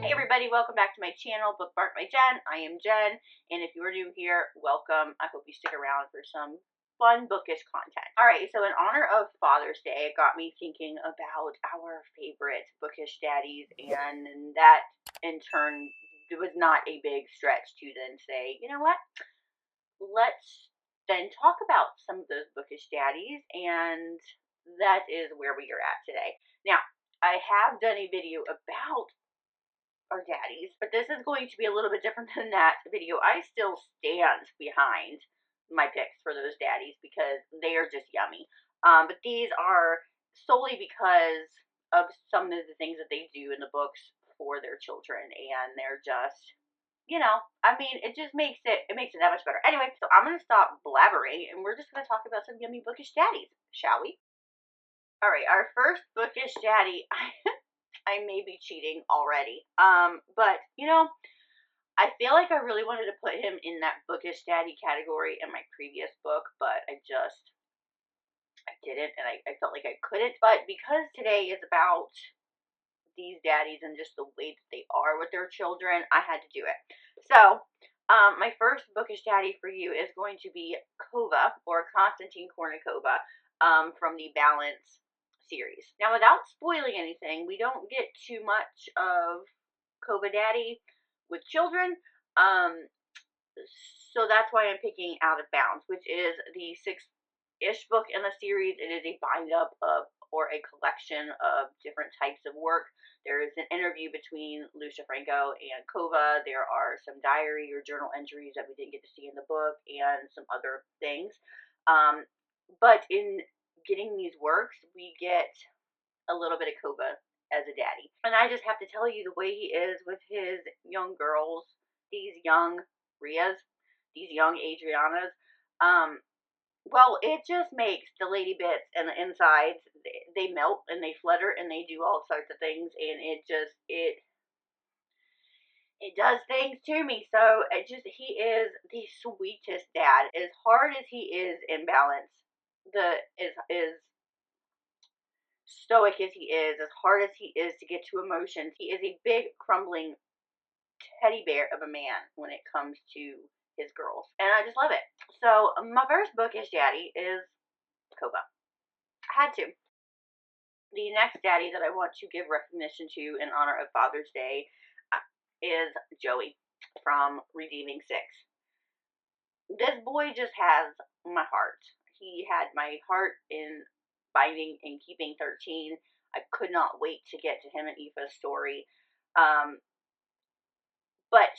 Hey everybody, welcome back to my channel, Bookmarked by Jen. I am Jen, and if you are new here, welcome. I hope you stick around for some fun bookish content. Alright, so in honor of Father's Day, it got me thinking about our favorite bookish daddies, and that in turn was not a big stretch to then say, you know what, let's then talk about some of those bookish daddies, and that is where we are at today. Now, I have done a video about our daddies, but this is going to be a little bit different than that video. I still stand behind my picks for those daddies because they are just yummy. But these are solely because of some of the things that they do in the books for their children, and they're just, I mean, it just makes it that much better. Anyway, so I'm gonna stop blabbering, and we're just gonna talk about some yummy bookish daddies, shall we? All right, our first bookish daddy. I may be cheating already. But I feel like I really wanted to put him in that bookish daddy category in my previous book, but I didn't, and I felt like I couldn't. But because today is about these daddies and just the way that they are with their children, I had to do it. So, my first bookish daddy for you is going to be Kova, or Konstantin Kornikova, from the Balance series. Now, without spoiling anything, we don't get too much of Kova Daddy with children, so that's why I'm picking Out of Bounds, which is the sixth-ish book in the series. It is a bind-up of, or a collection of different types of work. There is an interview between Lucia Franco and Kova. There are some diary or journal entries that we didn't get to see in the book, and some other things. But in getting these works, we get a little bit of Kova as a daddy. And I just have to tell you, the way he is with his young girls, these young Rias, these young Adrianas, well, it just makes the lady bits and the insides, they melt and they flutter and they do all sorts of things, and it does things to me. So he is the sweetest dad. As hard as he is in Balance, is stoic as he is, as hard as he is to get to emotions, he is a big crumbling teddy bear of a man when it comes to his girls, and I just love it. So my first bookish daddy is Kova. I had to. The next daddy that I want to give recognition to in honor of Father's Day is Joey from Redeeming Six. This boy just has my heart. He had my heart in Finding and Keeping 13. I could not wait to get to him and Aoife's story. But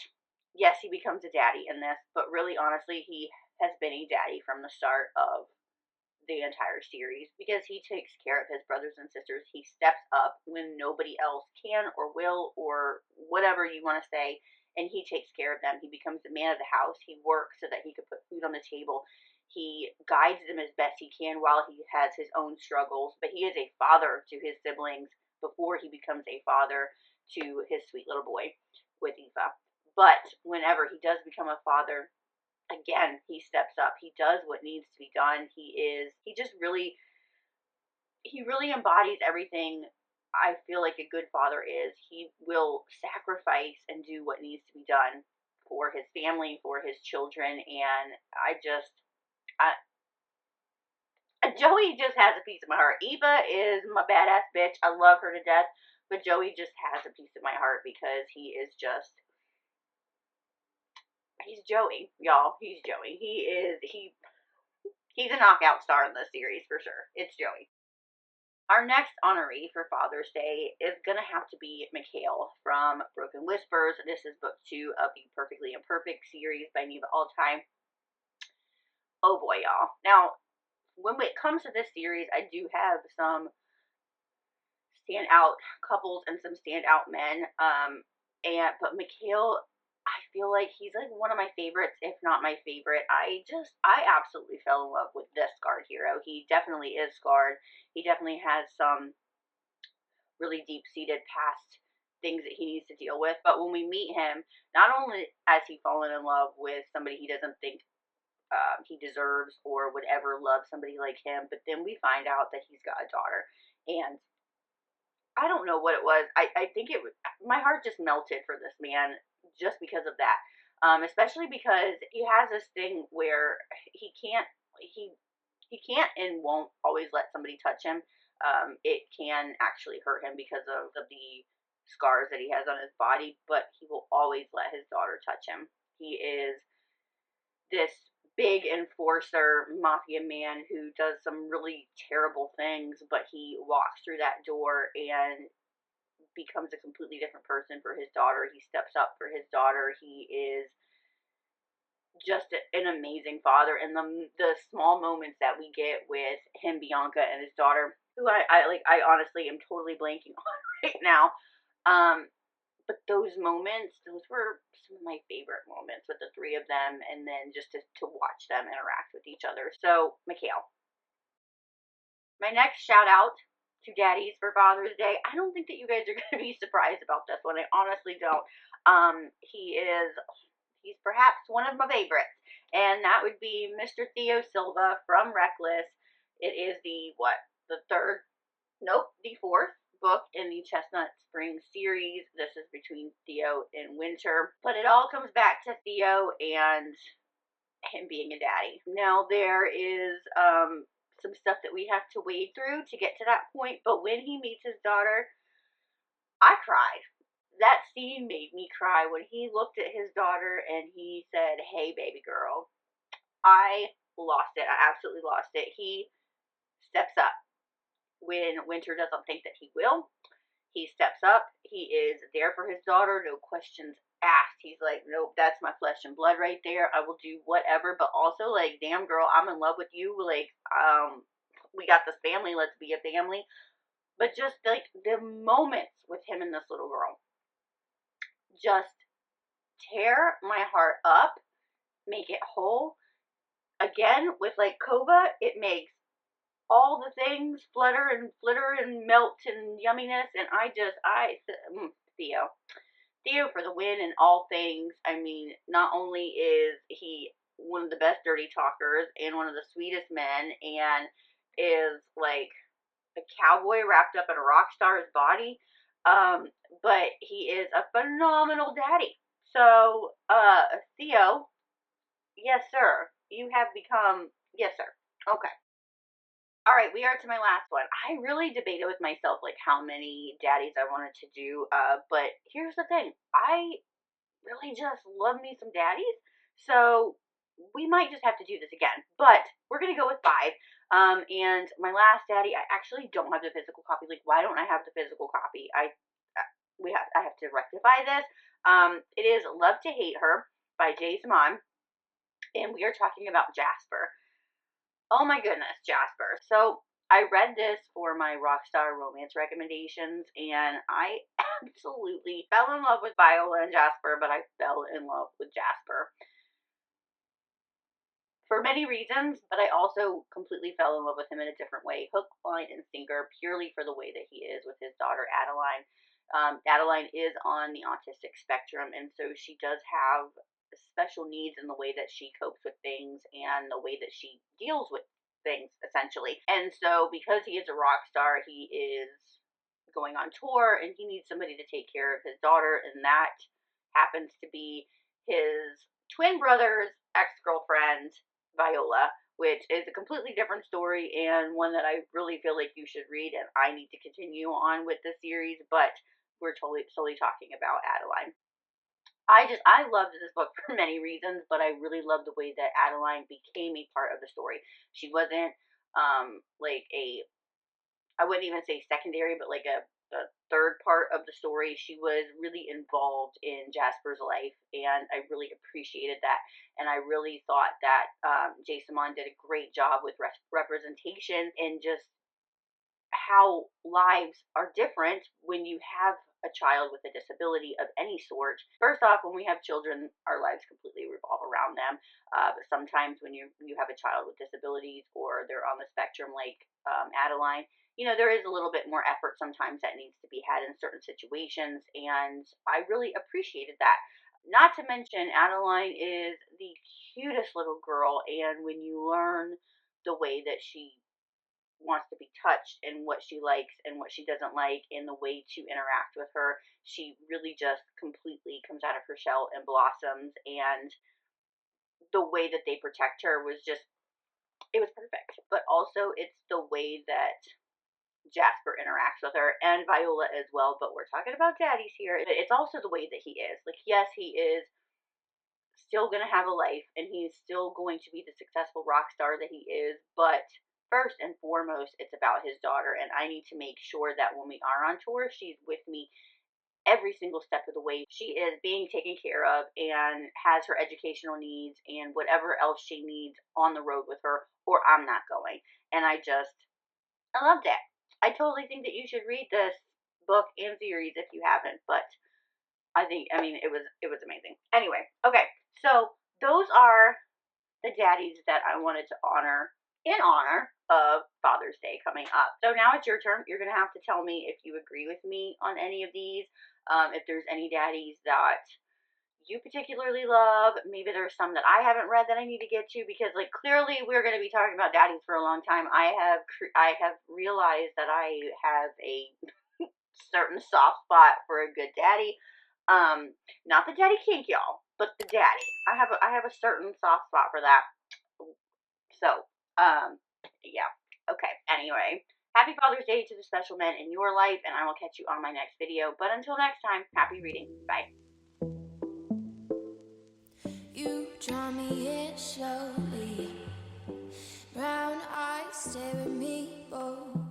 yes, he becomes a daddy in this, but really, honestly, he has been a daddy from the start of the entire series, because he takes care of his brothers and sisters. He steps up when nobody else can or will, or whatever you want to say, and he takes care of them. He becomes the man of the house. He works so that he could put food on the table. He guides them as best he can while he has his own struggles, but he is a father to his siblings before he becomes a father to his sweet little boy with Aoife. But whenever he does become a father, again, he steps up. He does what needs to be done. He really embodies everything I feel like a good father is. He will sacrifice and do what needs to be done for his family, for his children, and Joey just has a piece of my heart. Eva is my badass bitch. I love her to death, but Joey just has a piece of my heart because he's Joey, y'all. He's Joey. He's a knockout star in this series for sure. It's Joey. Our next honoree for Father's Day is gonna have to be Mikhail from Broken Whispers. This is book 2 of the Perfectly Imperfect series by Neva Altime. Oh boy, y'all. Now, when it comes to this series, I do have some standout couples and some standout men. But Mikhail, I feel like he's like one of my favorites, if not my favorite. I absolutely fell in love with this scarred hero. He definitely is scarred. He definitely has some really deep-seated past things that he needs to deal with. But when we meet him, not only has he fallen in love with somebody he doesn't think he deserves or would ever love somebody like him, but then we find out that he's got a daughter. And I don't know what it was. I think it was, my heart just melted for this man just because of that. Especially because he has this thing where he can't he he can't and won't always let somebody touch him. It can actually hurt him because of the scars that he has on his body, but he will always let his daughter touch him. He is this big enforcer mafia man who does some really terrible things, but he walks through that door and becomes a completely different person for his daughter. He steps up for his daughter. He is just an amazing father, and the small moments that we get with him, Bianca, and his daughter, who I honestly am totally blanking on right now. Um, but those moments, those were some of my favorite moments with the three of them, and then just to watch them interact with each other. So, Mikhail, my next shout out to Daddies for Father's Day. I don't think that you guys are going to be surprised about this one. I honestly don't. He's perhaps one of my favorites, and that would be Mr. Theo Silva from Reckless. It is the third, nope, the fourth book in the Chestnut Spring series. This is between Theo and Winter, but it all comes back to Theo and him being a daddy. Now, there is some stuff that we have to wade through to get to that point, but when he meets his daughter, I cried. That scene made me cry when he looked at his daughter and he said, "Hey, baby girl." I lost it. I absolutely lost it. He steps up when Winter doesn't think that he will. He steps up. He is there for his daughter, no questions asked. He's like, "Nope, that's my flesh and blood right there. I will do whatever." But also, like, "Damn, girl, I'm in love with you. Like, we got this family. Let's be a family." But just like the moments with him and this little girl just tear my heart up, make it whole. Again, with like Kova, it makes all the things flutter and flitter and melt and yumminess, and Theo. Theo for the win in all things. I mean, not only is he one of the best dirty talkers and one of the sweetest men, and is like a cowboy wrapped up in a rock star's body, but he is a phenomenal daddy. So, Theo, yes, sir. You have become, yes, sir. Okay. All right, we are to my last one. I really debated with myself like how many daddies I wanted to do, but here's the thing. I really just love me some daddies, so we might just have to do this again. But we're gonna go with five. And my last daddy, I actually don't have the physical copy. Like, why don't I have the physical copy? I have to rectify this. It is Love to Hate Her by Jay Simon, and we are talking about Jasper. Oh my goodness, Jasper. So I read this for my Rockstar Romance recommendations, and I absolutely fell in love with Viola and Jasper, but I fell in love with Jasper for many reasons, but I also completely fell in love with him in a different way. Hook, line, and sinker, purely for the way that he is with his daughter, Adeline. Adeline is on the autistic spectrum, and so she does have special needs in the way that she copes with things and the way that she deals with things, essentially. And so, because he is a rock star, he is going on tour, and he needs somebody to take care of his daughter, and that happens to be his twin brother's ex-girlfriend, Viola, which is a completely different story and one that I really feel like you should read, and I need to continue on with the series, but we're solely talking about Adeline. I loved this book for many reasons, but I really loved the way that Adeline became a part of the story. She wasn't like I wouldn't even say secondary, but like a third part of the story. She was really involved in Jasper's life, and I really appreciated that. And I really thought that Jay Simon did a great job with representation and just how lives are different when you have a child with a disability of any sort. First off, when we have children, our lives completely revolve around them. But sometimes when you have a child with disabilities or they're on the spectrum like Adeline, there is a little bit more effort sometimes that needs to be had in certain situations, and I really appreciated that. Not to mention, Adeline is the cutest little girl, and when you learn the way that she wants to be touched and what she likes and what she doesn't like and the way to interact with her. She really just completely comes out of her shell and blossoms, and the way that they protect her was just, it was perfect. But also it's the way that Jasper interacts with her, and Viola as well, but we're talking about Daddies here. It's also the way that he is. Like, yes, he is still going to have a life, and he's still going to be the successful rock star that he is, but first and foremost, it's about his daughter, and I need to make sure that when we are on tour, she's with me every single step of the way. She is being taken care of and has her educational needs and whatever else she needs on the road with her, or I'm not going. And I love that. I totally think that you should read this book and series if you haven't, but I mean, it was amazing. Anyway, okay, so those are the daddies that I wanted to honor in honor of Father's Day coming up. So now it's your turn. You're going to have to tell me if you agree with me on any of these, if there's any daddies that you particularly love. Maybe there's some that I haven't read that I need to get to, because like clearly we're going to be talking about daddies for a long time. I have realized that I have a certain soft spot for a good daddy. Not the daddy kink, y'all, but the daddy. I have a certain soft spot for that. So, yeah. Okay. Anyway, happy Father's Day to the special men in your life, and I will catch you on my next video. But until next time, happy reading. Bye. You draw me in slowly, brown eyes stare at me both.